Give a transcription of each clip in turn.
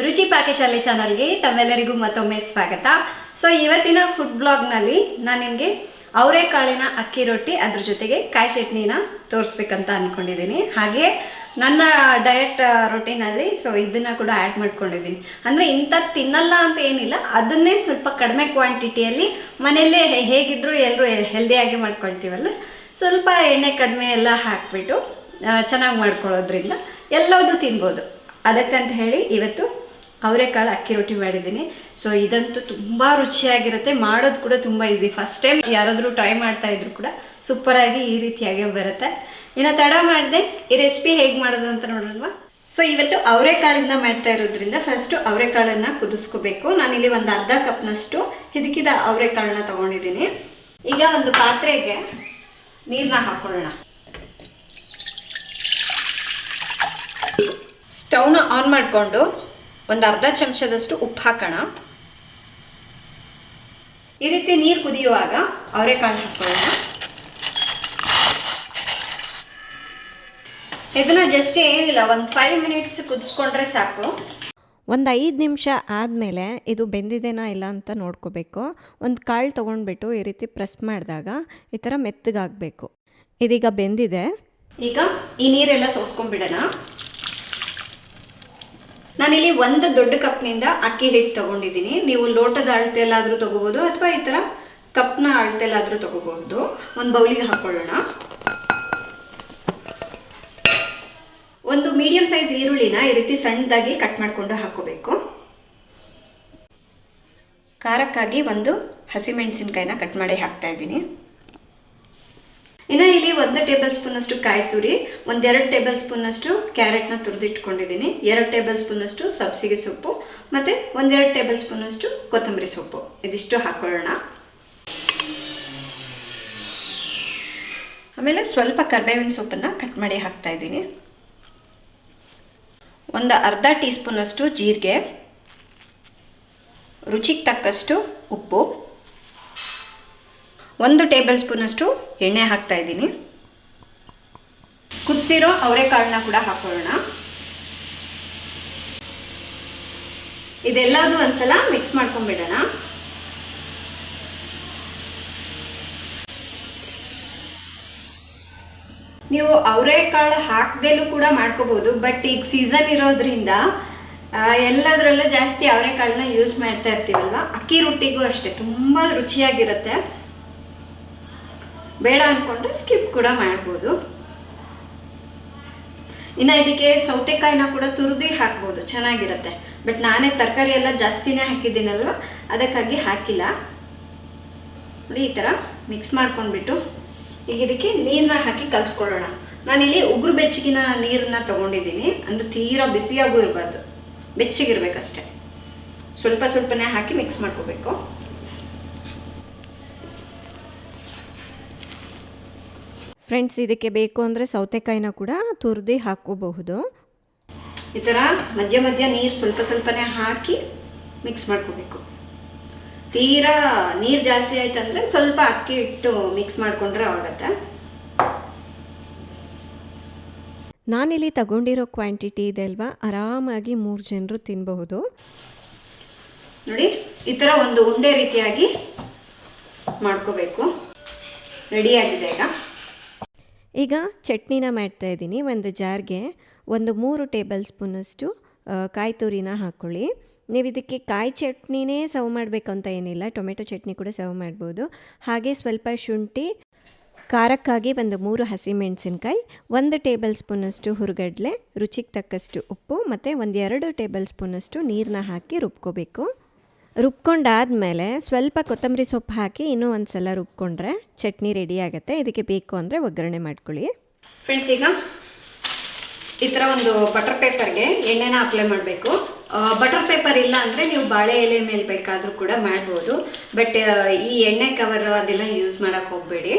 ರುಚಿ ಪಾಕಶಾಲೆ ಚಾನಲ್ಗೆ ತಮ್ಮೆಲ್ಲರಿಗೂ ಮತ್ತೊಮ್ಮೆ ಸ್ವಾಗತ. ಸೊ ಇವತ್ತಿನ ಫುಡ್ ಬ್ಲಾಗ್ನಲ್ಲಿ ನಾನು ನಿಮಗೆ ಅವರೆಕಾಳಿನ ಅಕ್ಕಿ ರೊಟ್ಟಿ ಅದ್ರ ಜೊತೆಗೆ ಕಾಯಿ ಚಟ್ನಿನ ತೋರಿಸ್ಬೇಕಂತ ಅಂದ್ಕೊಂಡಿದ್ದೀನಿ. ಹಾಗೆ ನನ್ನ ಡಯಟ್ ರೊಟೀನಲ್ಲಿ ಇದನ್ನು ಕೂಡ ಆ್ಯಡ್ ಮಾಡ್ಕೊಂಡಿದ್ದೀನಿ. ಅಂದರೆ ಇಂಥದ್ದು ತಿನ್ನಲ್ಲ ಅಂತ ಏನಿಲ್ಲ, ಅದನ್ನೇ ಸ್ವಲ್ಪ ಕಡಿಮೆ ಕ್ವಾಂಟಿಟಿಯಲ್ಲಿ ಮನೆಯಲ್ಲೇ ಹೇಗಿದ್ದರೂ ಎಲ್ಲರೂ ಹೆಲ್ದಿಯಾಗಿ ಮಾಡ್ಕೊಳ್ತೀವಲ್ಲ, ಸ್ವಲ್ಪ ಎಣ್ಣೆ ಕಡಿಮೆ ಎಲ್ಲ ಹಾಕಿಬಿಟ್ಟು ಚೆನ್ನಾಗಿ ಮಾಡ್ಕೊಳ್ಳೋದ್ರಿಂದ ಎಲ್ಲವೂ ತಿನ್ಬೋದು. ಅದಕ್ಕಂತ ಹೇಳಿ ಇವತ್ತು ಅವರೆಕಾಳು ಅಕ್ಕಿ ರೊಟ್ಟಿ ಮಾಡಿದ್ದೀನಿ. ಸೊ ಇದಂತೂ ತುಂಬ ರುಚಿಯಾಗಿರುತ್ತೆ, ಮಾಡೋದು ಕೂಡ ತುಂಬ ಈಸಿ. ಫಸ್ಟ್ ಟೈಮ್ ಯಾರಾದರೂ ಟ್ರೈ ಮಾಡ್ತಾ ಇದ್ರು ಕೂಡ ಸೂಪರಾಗಿ ಈ ರೀತಿಯಾಗಿ ಬರುತ್ತೆ. ಇನ್ನು ತಡ ಮಾಡಿದೆ ಈ ರೆಸಿಪಿ ಹೇಗೆ ಮಾಡೋದು ಅಂತ ನೋಡೋಣವಾ. ಸೊ ಇವತ್ತು ಅವರೆಕಾಳಿಂದ ಮಾಡ್ತಾ ಇರೋದ್ರಿಂದ ಫಸ್ಟು ಅವರೆಕಾಳನ್ನು ಕುದಿಸ್ಕೋಬೇಕು. ನಾನಿಲ್ಲಿ ಒಂದು ಅರ್ಧ ಕಪ್ನಷ್ಟು ಹಿದಕಿದ ಅವರೆಕಾಳನ್ನ ತೊಗೊಂಡಿದ್ದೀನಿ. ಈಗ ಒಂದು ಪಾತ್ರೆಗೆ ನೀರನ್ನ ಹಾಕೊಳ್ಳೋಣ. ಸ್ಟವ್ನ ಆನ್ ಮಾಡಿಕೊಂಡು ಒಂದು ಅರ್ಧ ಚಮಚದಷ್ಟು ಉಪ್ಪು ಹಾಕೋಣ. ಈ ರೀತಿ ನೀರು ಕುದಿಯುವಾಗ ಅವರೆಕಾಳು ಹಾಕೊಳ್ಳೋಣ. ಇದನ್ನು ಜಸ್ಟ್ ಏನಿಲ್ಲ, ಒಂದು 5 ಮಿನಿಟ್ಸ್ ಕುದಿಸ್ಕೊಂಡ್ರೆ ಸಾಕು. ಒಂದು 5 ನಿಮಿಷ ಆದಮೇಲೆ ಇದು ಬೆಂದಿದೆನಾ ಇಲ್ಲ ಅಂತ ನೋಡ್ಕೋಬೇಕು. ಒಂದು ಕಾಳು ತೊಗೊಂಡ್ಬಿಟ್ಟು ಈ ರೀತಿ ಪ್ರೆಸ್ ಮಾಡಿದಾಗ ಈ ಥರ ಮೆತ್ತಗಾಗಬೇಕು. ಇದೀಗ ಬೆಂದಿದೆ. ಈಗ ಈ ನೀರೆಲ್ಲ ಸೋಸ್ಕೊಂಡ್ಬಿಡೋಣ. ನಾನಿಲ್ಲಿ ಒಂದು ದೊಡ್ಡ ಕಪ್ನಿಂದ ಅಕ್ಕಿ ಹಿಟ್ಟು ತೊಗೊಂಡಿದ್ದೀನಿ. ನೀವು ಲೋಟದ ಅಳತೆಯಲ್ಲಾದರೂ ತೊಗೋಬೋದು ಅಥವಾ ಈ ಥರ ಕಪ್ನ ಅಳತೆಯಲ್ಲಾದರೂ ತೊಗೋಬೋದು. ಒಂದು ಬೌಲಿಗೆ ಹಾಕ್ಕೊಳ್ಳೋಣ. ಒಂದು ಮೀಡಿಯಂ ಸೈಜ್ ಈರುಳ್ಳಿನ ಈ ರೀತಿ ಸಣ್ಣದಾಗಿ ಕಟ್ ಮಾಡಿಕೊಂಡು ಹಾಕ್ಕೋಬೇಕು. ಖಾರಕ್ಕಾಗಿ ಒಂದು ಹಸಿಮೆಣಸಿನ್ಕಾಯಿನ ಕಟ್ ಮಾಡಿ ಹಾಕ್ತಾ ಇದ್ದೀನಿ. ಇನ್ನು ಇಲ್ಲಿ 1 ಟೇಬಲ್ ಸ್ಪೂನಷ್ಟು ಕಾಯಿ ತುರಿ, 1-2 ಟೇಬಲ್ ಸ್ಪೂನಷ್ಟು ಕ್ಯಾರೆಟ್ನ ತುರಿದಿಟ್ಕೊಂಡಿದ್ದೀನಿ, 2 ಟೇಬಲ್ ಸ್ಪೂನಷ್ಟು ಸಬ್ಸಿಗೆ ಸೊಪ್ಪು ಮತ್ತು 1-2 ಟೇಬಲ್ ಸ್ಪೂನಷ್ಟು ಕೊತ್ತಂಬರಿ ಸೊಪ್ಪು, ಇದಿಷ್ಟು ಹಾಕ್ಕೊಳ್ಳೋಣ. ಆಮೇಲೆ ಸ್ವಲ್ಪ ಕರಿಬೇವಿನ ಸೊಪ್ಪನ್ನು ಕಟ್ ಮಾಡಿ ಹಾಕ್ತಾ ಇದ್ದೀನಿ. ಒಂದು ಅರ್ಧ ಟೀ ಸ್ಪೂನಷ್ಟು ಜೀರಿಗೆ, ರುಚಿಗೆ ತಕ್ಕಷ್ಟು ಉಪ್ಪು, 1 ಟೇಬಲ್ ಸ್ಪೂನಷ್ಟು ಎಣ್ಣೆ ಹಾಕ್ತಾ ಇದ್ದೀನಿ. ಕುದಿಸಿರೋ ಅವರೆಕಾಳನ್ನ ಕೂಡ ಹಾಕೊಳ್ಳೋಣ. ಇದೆಲ್ಲದೂ ಒಂದ್ಸಲ ಮಿಕ್ಸ್ ಮಾಡ್ಕೊಂಡ್ಬಿಡೋಣ. ನೀವು ಅವರೆಕಾಳು ಹಾಕದೇಲೂ ಕೂಡ ಮಾಡ್ಕೋಬಹುದು, ಬಟ್ ಈಗ ಸೀಸನ್ ಇರೋದ್ರಿಂದ ಎಲ್ಲದರಲ್ಲೂ ಜಾಸ್ತಿ ಅವರೆಕಾಳನ್ನ ಯೂಸ್ ಮಾಡ್ತಾ ಇರ್ತೀವಲ್ವ. ಅಕ್ಕಿ ರೊಟ್ಟಿಗೂ ಅಷ್ಟೇ ತುಂಬ ರುಚಿಯಾಗಿರುತ್ತೆ. ಬೇಡ ಅಂದ್ಕೊಂಡ್ರೆ ಸ್ಕಿಪ್ ಕೂಡ ಮಾಡ್ಬೋದು. ಇನ್ನು ಇದಕ್ಕೆ ಸೌತೆಕಾಯಿನ ಕೂಡ ತುರಿದು ಹಾಕ್ಬೋದು, ಚೆನ್ನಾಗಿರುತ್ತೆ. ಬಟ್ ನಾನೇ ತರಕಾರಿ ಎಲ್ಲ ಜಾಸ್ತಿನೇ ಹಾಕಿದ್ದೀನಲ್ವ, ಅದಕ್ಕಾಗಿ ಹಾಕಿಲ್ಲ. ನೋಡಿ, ಈ ಥರ ಮಿಕ್ಸ್ ಮಾಡ್ಕೊಂಡ್ಬಿಟ್ಟು ಈಗ ಇದಕ್ಕೆ ನೀರನ್ನ ಹಾಕಿ ಕಲಿಸ್ಕೊಳ್ಳೋಣ. ನಾನಿಲ್ಲಿ ಉಗುರು ಬೆಚ್ಚಗಿನ ನೀರನ್ನ ತೊಗೊಂಡಿದ್ದೀನಿ. ಅಂದರೆ ತೀರಾ ಬಿಸಿಯಾಗೂ ಇರಬಾರ್ದು, ಬೆಚ್ಚಗಿರ್ಬೇಕಷ್ಟೆ. ಸ್ವಲ್ಪ ಸ್ವಲ್ಪನೇ ಹಾಕಿ ಮಿಕ್ಸ್ ಮಾಡ್ಕೋಬೇಕು. ಫ್ರೆಂಡ್ಸ್, ಇದಕ್ಕೆ ಬೇಕು ಅಂದರೆ ಸೌತೆಕಾಯಿನ ಕೂಡ ತುರಿದು ಹಾಕ್ಕೋಬಹುದು. ಈ ಥರ ಮಧ್ಯ ಮಧ್ಯ ನೀರು ಸ್ವಲ್ಪ ಸ್ವಲ್ಪನೇ ಹಾಕಿ ಮಿಕ್ಸ್ ಮಾಡ್ಕೋಬೇಕು. ತೀರಾ ನೀರು ಜಾಸ್ತಿ ಆಯ್ತಂದರೆ ಸ್ವಲ್ಪ ಅಕ್ಕಿ ಇಟ್ಟು ಮಿಕ್ಸ್ ಮಾಡಿಕೊಂಡ್ರೆ ಆಗುತ್ತೆ. ನಾನಿಲ್ಲಿ ತಗೊಂಡಿರೋ ಕ್ವಾಂಟಿಟಿ ಇದೆ ಅಲ್ವಾ, ಆರಾಮಾಗಿ 3 ಜನರು ತಿನ್ನಬಹುದು. ನೋಡಿ, ಈ ಥರ ಒಂದು ಉಂಡೆ ರೀತಿಯಾಗಿ ಮಾಡ್ಕೋಬೇಕು. ರೆಡಿಯಾಗಿದೆ. ಈಗ ಚಟ್ನಿನ ಮಾಡ್ತಾಯಿದ್ದೀನಿ. ಒಂದು ಜಾರ್ಗೆ 3 ಟೇಬಲ್ ಸ್ಪೂನಷ್ಟು ಕಾಯಿ ತುರಿನ ಹಾಕ್ಕೊಳ್ಳಿ. ನೀವು ಇದಕ್ಕೆ ಕಾಯಿ ಚಟ್ನಿನೇ ಸರ್ವ್ ಮಾಡಬೇಕು ಅಂತ ಏನಿಲ್ಲ, ಟೊಮೆಟೊ ಚಟ್ನಿ ಕೂಡ ಸರ್ವ್ ಮಾಡ್ಬೋದು. ಹಾಗೆ ಸ್ವಲ್ಪ ಶುಂಠಿ, ಖಾರಕ್ಕಾಗಿ 3 ಹಸಿಮೆಣಸಿನ್ಕಾಯಿ, 1 ಟೇಬಲ್ ಸ್ಪೂನಷ್ಟು ಹುರಿಗಡಲೆ, ರುಚಿಗೆ ತಕ್ಕಷ್ಟು ಉಪ್ಪು ಮತ್ತು 2 ಟೇಬಲ್ ಸ್ಪೂನಷ್ಟು ನೀರನ್ನ ಹಾಕಿ ರುಬ್ಕೋಬೇಕು. ರುಬ್ಕೊಂಡಾದಮೇಲೆ ಸ್ವಲ್ಪ ಕೊತ್ತಂಬರಿ ಸೊಪ್ಪು ಹಾಕಿ ಇನ್ನೂ ಒಂದು ಸಲ ರುಬ್ಕೊಂಡ್ರೆ ಚಟ್ನಿ ರೆಡಿ ಆಗುತ್ತೆ. ಇದಕ್ಕೆ ಬೇಕು ಅಂದರೆ ಒಗ್ಗರಣೆ ಮಾಡ್ಕೊಳ್ಳಿ. ಫ್ರೆಂಡ್ಸ್, ಈಗ ಈ ಥರ ಒಂದು ಬಟರ್ ಪೇಪರ್ಗೆ ಎಣ್ಣೆನ ಅಪ್ಲೈ ಮಾಡಬೇಕು. ಬಟರ್ ಪೇಪರ್ ಇಲ್ಲ ಅಂದರೆ ನೀವು ಬಾಳೆ ಎಲೆ ಮೇಲೆ ಬೇಕಾದರೂ ಕೂಡ ಮಾಡ್ಬೋದು. ಬಟ್ ಈ ಎಣ್ಣೆ ಕವರ್ ಅದೆಲ್ಲ ಯೂಸ್ ಮಾಡೋಕ್ಕೆ ಹೋಗಬೇಡಿ.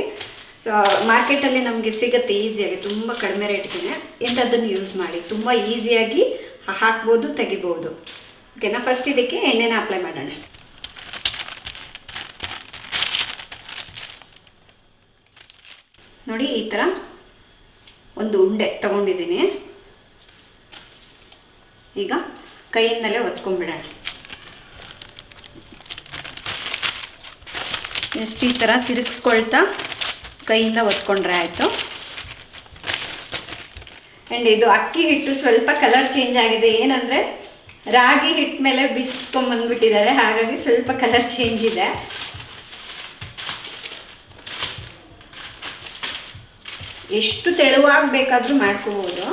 ಸೊ ಮಾರ್ಕೆಟಲ್ಲಿ ನಮಗೆ ಸಿಗುತ್ತೆ ಈಸಿಯಾಗಿ, ತುಂಬ ಕಡಿಮೆ ರೇಟ್ಗೆ. ಇಂಥದ್ದನ್ನು ಯೂಸ್ ಮಾಡಿ, ತುಂಬ ಈಸಿಯಾಗಿ ಹಾಕ್ಬೋದು, ತೆಗಿಬೋದು. ಓಕೆನಾ? ಫಸ್ಟ್ ಇದಕ್ಕೆ ಎಣ್ಣೆನ ಅಪ್ಲೈ ಮಾಡೋಣ. ನೋಡಿ, ಈ ಥರ ಒಂದು ಉಂಡೆ ತಗೊಂಡಿದ್ದೀನಿ. ಈಗ ಕೈಯಿಂದಲೇ ಒತ್ಕೊಂಡ್ಬಿಡೋಣ. ಜಸ್ಟ್ ಈ ಥರ ತಿರುಗಿಸ್ಕೊಳ್ತಾ ಕೈಯಿಂದ ಒತ್ಕೊಂಡ್ರೆ ಆಯಿತು. ಆ್ಯಂಡ್ ಇದು ಅಕ್ಕಿ ಹಿಟ್ಟು ಸ್ವಲ್ಪ ಕಲರ್ ಚೇಂಜ್ ಆಗಿದೆ. ಏನಂದರೆ ರಾಗಿ ಹಿಟ್ಟು ಮೇಲೆ ಬಿಸ್ಕೊಂಬಂದ್ಬಿಟ್ಟಿದ್ದಾರೆ, ಹಾಗಾಗಿ ಸ್ವಲ್ಪ ಕಲರ್ ಚೇಂಜ್ ಇದೆ. ಎಷ್ಟು ತೆಳುವಾಗಿ ಬೇಕಾದರೂ ಮಾಡ್ಕೋಬೋದು.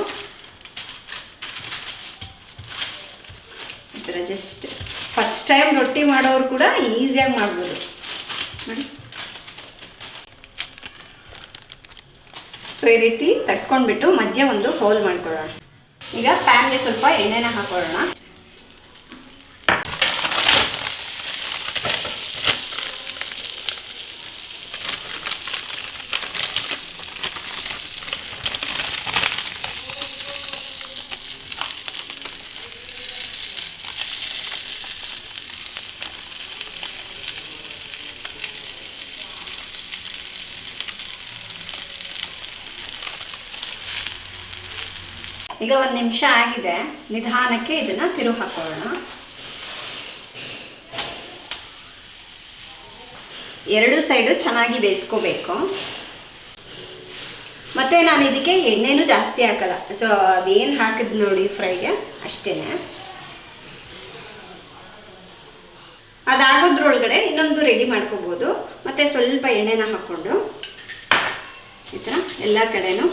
ಈ ಥರ ಜಸ್ಟ್ ಫಸ್ಟ್ ಟೈಮ್ ರೊಟ್ಟಿ ಮಾಡೋರು ಕೂಡ ಈಸಿಯಾಗಿ ಮಾಡ್ಬೋದು ನೋಡಿ. ಸೊ ಈ ರೀತಿ ತಟ್ಕೊಂಡ್ಬಿಟ್ಟು ಮಧ್ಯ ಒಂದು ಹೋಲ್ ಮಾಡ್ಕೊಳ್ಳೋಣ. ಈಗ ಪ್ಯಾನ್ಗೆ ಸ್ವಲ್ಪ ಎಣ್ಣೆನ ಹಾಕೊಳ್ಳೋಣ. ಈಗ 1 ನಿಮಿಷ ಆಗಿದೆ. ನಿಧಾನಕ್ಕೆ ಇದನ್ನು ತಿರುವು ಹಾಕೊಳ್ಳೋಣ. 2 ಸೈಡು ಚೆನ್ನಾಗಿ ಬೇಯಿಸ್ಕೋಬೇಕು. ಮತ್ತು ನಾನು ಇದಕ್ಕೆ ಎಣ್ಣೆನೂ ಜಾಸ್ತಿ ಹಾಕಲ್ಲ. ಸೊ ಅದೇನು ಹಾಕಿದ್ ನೋಡಿ ಫ್ರೈಗೆ ಅಷ್ಟೇ. ಅದಾಗೋದ್ರೊಳಗಡೆ ಇನ್ನೊಂದು ರೆಡಿ ಮಾಡ್ಕೋಬೋದು. ಮತ್ತು ಸ್ವಲ್ಪ ಎಣ್ಣೆನ ಹಾಕ್ಕೊಂಡು ಈ ಥರ ಎಲ್ಲ ಕಡೆನೂ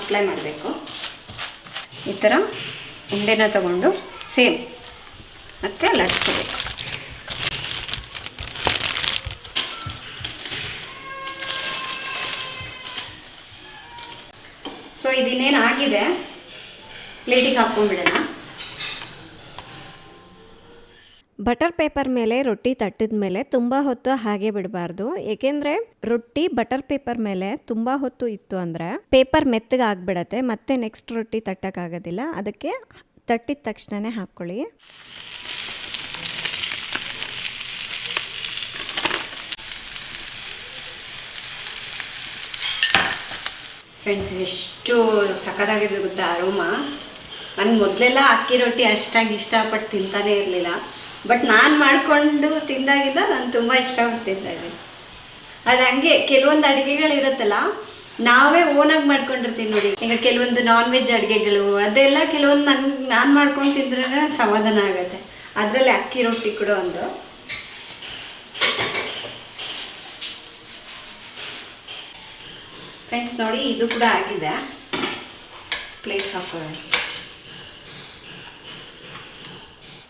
ಅಪ್ಲೈ ಮಾಡಬೇಕು. ಈ ಥರ ಉಂಡೆನ ತಗೊಂಡು ಸೇಮ್ ಮತ್ತೆ ಲಟ್ಸ್ಕೋಬೇಕು. ಸೊ ಇದಿನ್ನೇನು ಆಗಿದೆ, ಪ್ಲೇಟಿಗೆ ಹಾಕ್ಕೊಂಡ್ಬಿಡೋಣ. ಬಟರ್ ಪೇಪರ್ ಮೇಲೆ ರೊಟ್ಟಿ ತಟ್ಟಿದ ಮೇಲೆ ತುಂಬ ಹೊತ್ತು ಹಾಗೆ ಬಿಡಬಾರ್ದು. ಏಕೆಂದರೆ ರೊಟ್ಟಿ ಬಟರ್ ಪೇಪರ್ ಮೇಲೆ ತುಂಬ ಹೊತ್ತು ಇತ್ತು ಅಂದರೆ ಪೇಪರ್ ಮೆತ್ತಗೆ ಆಗಿಬಿಡತ್ತೆ, ಮತ್ತೆ ನೆಕ್ಸ್ಟ್ ರೊಟ್ಟಿ ತಟ್ಟಕ್ಕಾಗೋದಿಲ್ಲ. ಅದಕ್ಕೆ ತಟ್ಟಿದ ತಕ್ಷಣವೇ ಹಾಕ್ಕೊಳ್ಳಿ. ಫ್ರೆಂಡ್ಸ್, ಎಷ್ಟು ಸಖತ್ತಾಗಿದೆ ಗೊತ್ತಾ ಅರೋಮಾ. ನನಗೆ ಮೊದಲೆಲ್ಲ ಅಕ್ಕಿ ರೊಟ್ಟಿ ಅಷ್ಟಾಗಿ ಇಷ್ಟಪಟ್ಟು ತಿಂತಾನೇ ಇರಲಿಲ್ಲ. ಬಟ್ ನಾನು ಮಾಡಿಕೊಂಡು ತಿಂದಾಗಿದ್ದ ನಾನು ತುಂಬ ಇಷ್ಟಪಟ್ಟು ತಿಂತಾಯಿದ್ದೀನಿ. ಅದು ಹಂಗೆ ಕೆಲವೊಂದು ಅಡುಗೆಗಳಿರುತ್ತಲ್ಲ, ನಾವೇ ಓನಾಗಿ ಮಾಡ್ಕೊಂಡಿರ್ತೀವಿ ನೋಡಿ. ಈಗ ಕೆಲವೊಂದು ನಾನ್ ವೆಜ್ ಅಡುಗೆಗಳು ಅದೆಲ್ಲ ಕೆಲವೊಂದು ನಾನು ಮಾಡ್ಕೊಂಡು ತಿಂದ್ರೆ ಸಮಾಧಾನ ಆಗುತ್ತೆ. ಅದರಲ್ಲಿ ಅಕ್ಕಿ ರೊಟ್ಟಿ ಕೂಡ ಒಂದು. ಫ್ರೆಂಡ್ಸ್ ನೋಡಿ, ಇದು ಕೂಡ ಆಗಿದೆ. ಪ್ಲೇಟ್ ಹಾಕೋಣ.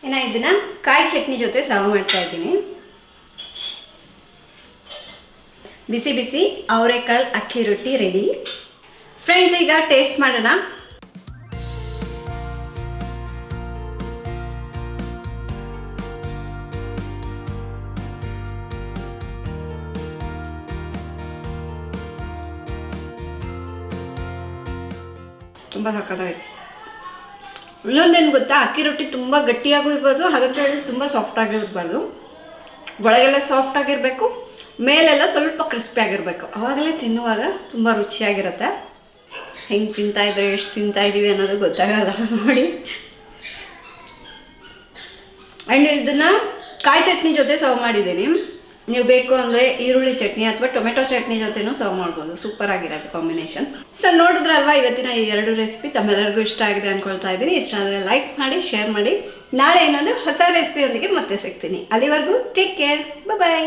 ಇನ್ನು ಇದನ್ನು ಕಾಯಿ ಚಟ್ನಿ ಜೊತೆ ಸರ್ವ್ ಮಾಡ್ತಾ ಇದ್ದೀನಿ. ಬಿಸಿ ಬಿಸಿ ಅವರೆಕಾಳು ಅಕ್ಕಿ ರೊಟ್ಟಿ ರೆಡಿ. ಫ್ರೆಂಡ್ಸ್, ಈಗ ಟೇಸ್ಟ್ ಮಾಡೋಣ. ತುಂಬ ಸಕ್ಕತ್ತಾಗಿದೆ. ಇನ್ನೊಂದೇನು ಗೊತ್ತಾ, ಅಕ್ಕಿ ರೊಟ್ಟಿ ತುಂಬ ಗಟ್ಟಿಯಾಗೂ ಇರ್ಬೋದು, ಹಾಗಾಗಿ ತುಂಬ ಸಾಫ್ಟಾಗಿ ಇರಬಾರ್ದು. ಒಳಗೆಲ್ಲ ಸಾಫ್ಟಾಗಿರಬೇಕು, ಮೇಲೆಲ್ಲ ಸ್ವಲ್ಪ ಕ್ರಿಸ್ಪಿಯಾಗಿರಬೇಕು. ಆವಾಗಲೇ ತಿನ್ನುವಾಗ ತುಂಬ ರುಚಿಯಾಗಿರುತ್ತೆ. ಹೆಂಗೆ ತಿಂತಾಯಿದ್ರೆ ಎಷ್ಟು ತಿಂತಾಯಿದ್ದೀವಿ ಅನ್ನೋದು ಗೊತ್ತಾಗಲ್ಲ ನೋಡಿ. ಆ್ಯಂಡ್ ಇದನ್ನು ಕಾಯಿ ಚಟ್ನಿ ಜೊತೆ ಸರ್ವ್ ಮಾಡಿದ್ದೀನಿ. ನೀವು ಬೇಕು ಅಂದರೆ ಈರುಳ್ಳಿ ಚಟ್ನಿ ಅಥವಾ ಟೊಮೆಟೊ ಚಟ್ನಿ ಜೊತೆನೂ ಸರ್ವ್ ಮಾಡ್ಬೋದು. ಸೂಪರ್ ಆಗಿರೋದು ಕಾಂಬಿನೇಷನ್. ಸೊ ನೋಡಿದ್ರಲ್ವಾ, ಇವತ್ತಿನ ಈ 2 ರೆಸಿಪಿ ತಮ್ಮೆಲ್ಲರಿಗೂ ಇಷ್ಟ ಆಗಿದೆ ಅಂದ್ಕೊಳ್ತಾ ಇದ್ದೀನಿ. ಇಷ್ಟ ಆದರೆ ಲೈಕ್ ಮಾಡಿ, ಶೇರ್ ಮಾಡಿ. ನಾಳೆ ಇನ್ನೊಂದು ಹೊಸ ರೆಸಿಪಿಯೊಂದಿಗೆ ಮತ್ತೆ ಸಿಗ್ತೀನಿ. ಅಲ್ಲಿವರೆಗೂ ಟೇಕ್ ಕೇರ್, ಬಾಯ್.